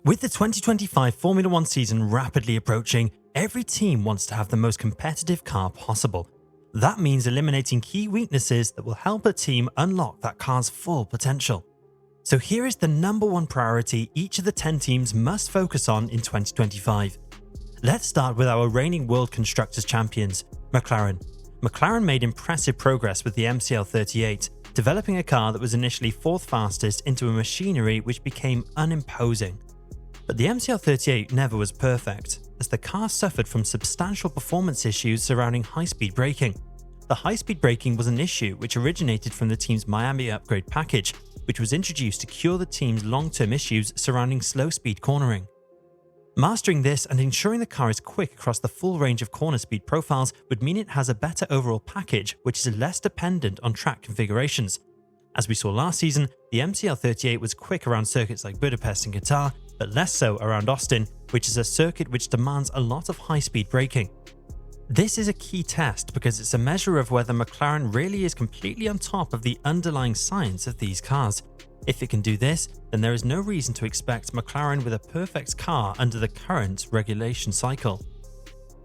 With the 2025 Formula One season rapidly approaching, every team wants to have the most competitive car possible. That means eliminating key weaknesses that will help a team unlock that car's full potential. So here is the number one priority each of the 10 teams must focus on in 2025. Let's start with our reigning World Constructors Champions, McLaren. McLaren made impressive progress with the MCL38, developing a car that was initially fourth fastest into a machinery which became unimposing. But the MCL38 never was perfect, as the car suffered from substantial performance issues surrounding high-speed braking. The high-speed braking was an issue which originated from the team's Miami upgrade package, which was introduced to cure the team's long-term issues surrounding slow-speed cornering. Mastering this and ensuring the car is quick across the full range of corner speed profiles would mean it has a better overall package which is less dependent on track configurations. As we saw last season, the MCL38 was quick around circuits like Budapest and Qatar, but less so around Austin, which is a circuit which demands a lot of high-speed braking. This is a key test because it's a measure of whether McLaren really is completely on top of the underlying science of these cars. If it can do this, then there is no reason to expect McLaren with a perfect car under the current regulation cycle.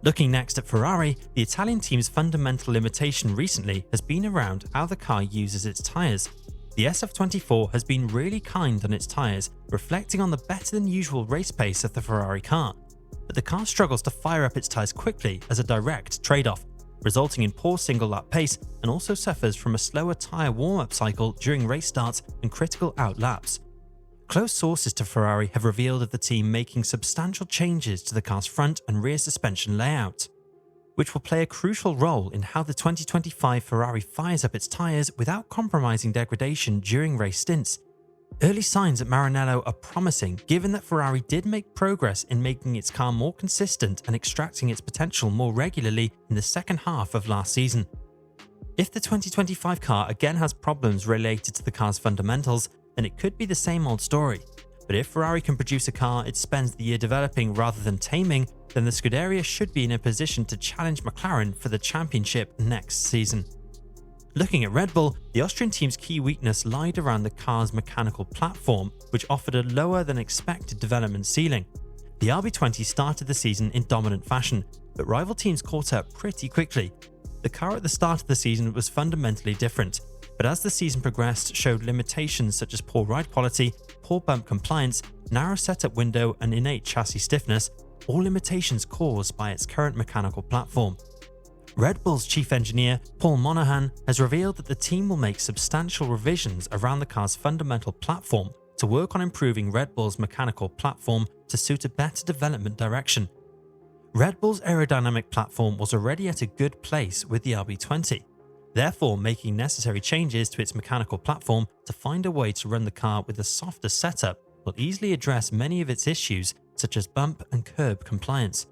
Looking next at Ferrari, the Italian team's fundamental limitation recently has been around how the car uses its tyres. The SF24 has been really kind on its tyres, reflecting on the better than usual race pace of the Ferrari car. But the car struggles to fire up its tyres quickly as a direct trade-off, resulting in poor single lap pace, and also suffers from a slower tyre warm-up cycle during race starts and critical out laps. Close sources to Ferrari have revealed of the team making substantial changes to the car's front and rear suspension layout, which will play a crucial role in how the 2025 Ferrari fires up its tyres without compromising degradation during race stints. Early signs at Maranello are promising, given that Ferrari did make progress in making its car more consistent and extracting its potential more regularly in the second half of last season. If the 2025 car again has problems related to the car's fundamentals, then it could be the same old story. But if Ferrari can produce a car it spends the year developing rather than taming, then the Scuderia should be in a position to challenge McLaren for the championship next season. Looking at Red Bull, the Austrian team's key weakness lied around the car's mechanical platform, which offered a lower than expected development ceiling. The RB20 started the season in dominant fashion, but rival teams caught up pretty quickly. The car at the start of the season was fundamentally different, but as the season progressed showed limitations such as poor ride quality, poor bump compliance, narrow setup window and innate chassis stiffness, all limitations caused by its current mechanical platform. Red Bull's chief engineer, Paul Monahan, has revealed that the team will make substantial revisions around the car's fundamental platform to work on improving Red Bull's mechanical platform to suit a better development direction. Red Bull's aerodynamic platform was already at a good place with the RB20, therefore making necessary changes to its mechanical platform to find a way to run the car with a softer setup will easily address many of its issues such as bump and curb compliance.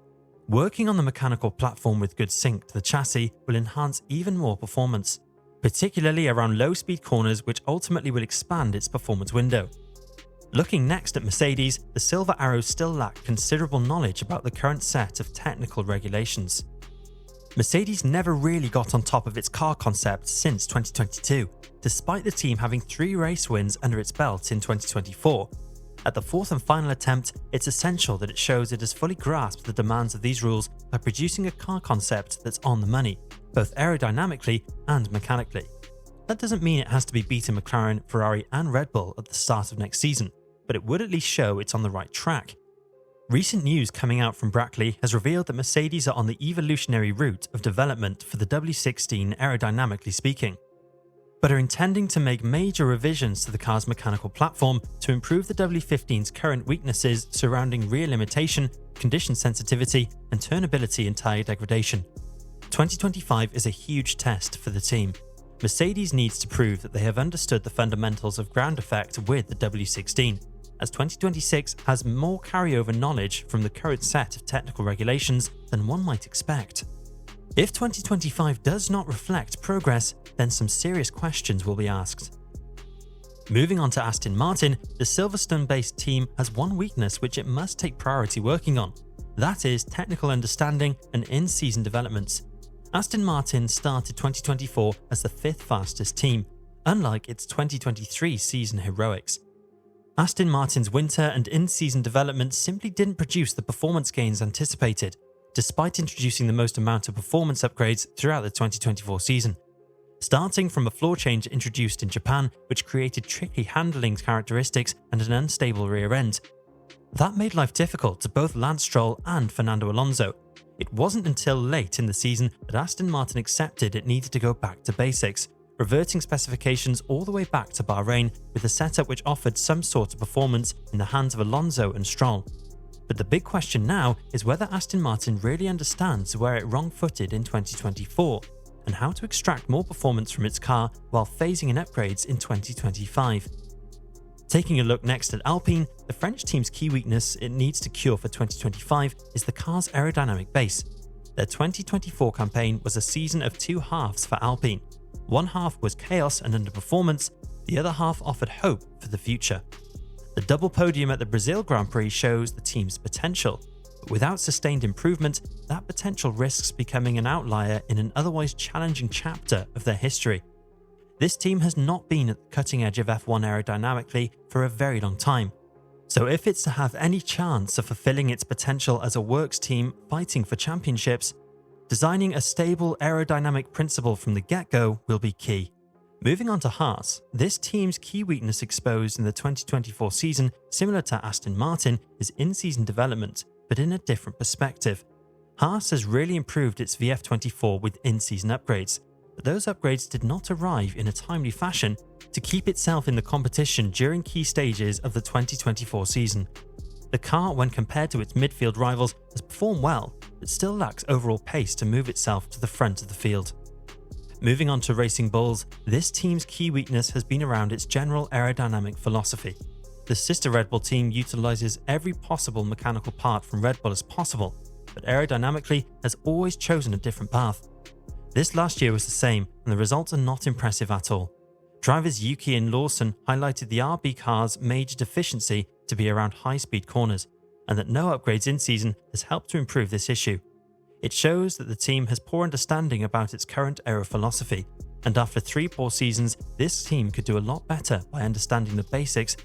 Working on the mechanical platform with good sync to the chassis will enhance even more performance, particularly around low-speed corners, which ultimately will expand its performance window. Looking next at Mercedes, the Silver Arrows still lack considerable knowledge about the current set of technical regulations. Mercedes never really got on top of its car concept since 2022, despite the team having 3 race wins under its belt in 2024. At the fourth and final attempt, it's essential that it shows it has fully grasped the demands of these rules by producing a car concept that's on the money, both aerodynamically and mechanically. That doesn't mean it has to be beating McLaren, Ferrari and Red Bull at the start of next season, but it would at least show it's on the right track. Recent news coming out from Brackley has revealed that Mercedes are on the evolutionary route of development for the W16 aerodynamically speaking, but are intending to make major revisions to the car's mechanical platform to improve the W15's current weaknesses surrounding rear limitation, condition sensitivity, and turnability and tyre degradation. 2025 is a huge test for the team. Mercedes needs to prove that they have understood the fundamentals of ground effect with the W16, as 2026 has more carryover knowledge from the current set of technical regulations than one might expect. If 2025 does not reflect progress, then some serious questions will be asked. Moving on to Aston Martin, the Silverstone-based team has one weakness which it must take priority working on. That is technical understanding and in-season developments. Aston Martin started 2024 as the 5th fastest team, unlike its 2023 season heroics. Aston Martin's winter and in-season development simply didn't produce the performance gains anticipated, despite introducing the most amount of performance upgrades throughout the 2024 season. Starting from a floor change introduced in Japan, which created tricky handling characteristics and an unstable rear end. That made life difficult to both Lance Stroll and Fernando Alonso. It wasn't until late in the season that Aston Martin accepted it needed to go back to basics, reverting specifications all the way back to Bahrain with a setup which offered some sort of performance in the hands of Alonso and Stroll. But the big question now is whether Aston Martin really understands where it wrong-footed in 2024 and how to extract more performance from its car while phasing in upgrades in 2025. Taking a look next at Alpine, the French team's key weakness it needs to cure for 2025 is the car's aerodynamic base. Their 2024 campaign was a season of two halves for Alpine. One half was chaos and underperformance, the other half offered hope for the future. The double podium at the Brazil Grand Prix shows the team's potential, but without sustained improvement, that potential risks becoming an outlier in an otherwise challenging chapter of their history. This team has not been at the cutting edge of F1 aerodynamically for a very long time, so if it's to have any chance of fulfilling its potential as a works team fighting for championships, designing a stable aerodynamic principle from the get-go will be key. Moving on to Haas, this team's key weakness exposed in the 2024 season, similar to Aston Martin, is in-season development, but in a different perspective. Haas has really improved its VF24 with in-season upgrades, but those upgrades did not arrive in a timely fashion to keep itself in the competition during key stages of the 2024 season. The car, when compared to its midfield rivals, has performed well, but still lacks overall pace to move itself to the front of the field. Moving on to Racing Bulls, this team's key weakness has been around its general aerodynamic philosophy. The sister Red Bull team utilizes every possible mechanical part from Red Bull as possible, but aerodynamically has always chosen a different path. This last year was the same, and the results are not impressive at all. Drivers Yuki and Lawson highlighted the RB car's major deficiency to be around high-speed corners, and that no upgrades in season has helped to improve this issue. It shows that the team has poor understanding about its current aero philosophy, and after 3 poor seasons, this team could do a lot better by understanding the basics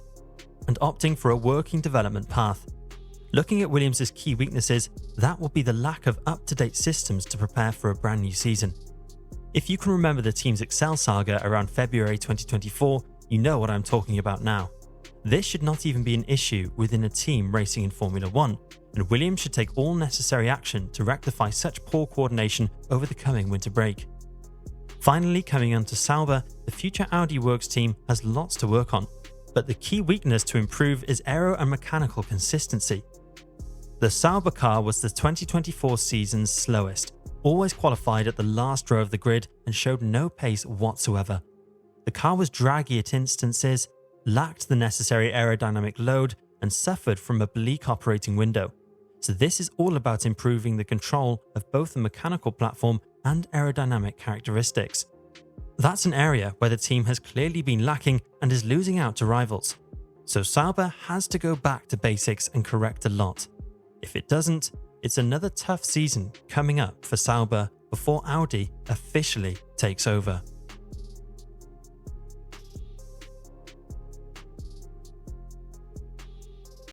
and opting for a working development path. Looking at Williams' key weaknesses, that will be the lack of up-to-date systems to prepare for a brand new season. If you can remember the team's Excel saga around February 2024, you know what I'm talking about now. This should not even be an issue within a team racing in Formula 1, and Williams should take all necessary action to rectify such poor coordination over the coming winter break. Finally, coming on to Sauber, the future Audi Works team has lots to work on, but the key weakness to improve is aero and mechanical consistency. The Sauber car was the 2024 season's slowest, always qualified at the last row of the grid and showed no pace whatsoever. The car was draggy at instances, lacked the necessary aerodynamic load, and suffered from a bleak operating window. So this is all about improving the control of both the mechanical platform and aerodynamic characteristics. That's an area where the team has clearly been lacking and is losing out to rivals. So Sauber has to go back to basics and correct a lot. If it doesn't, it's another tough season coming up for Sauber before Audi officially takes over.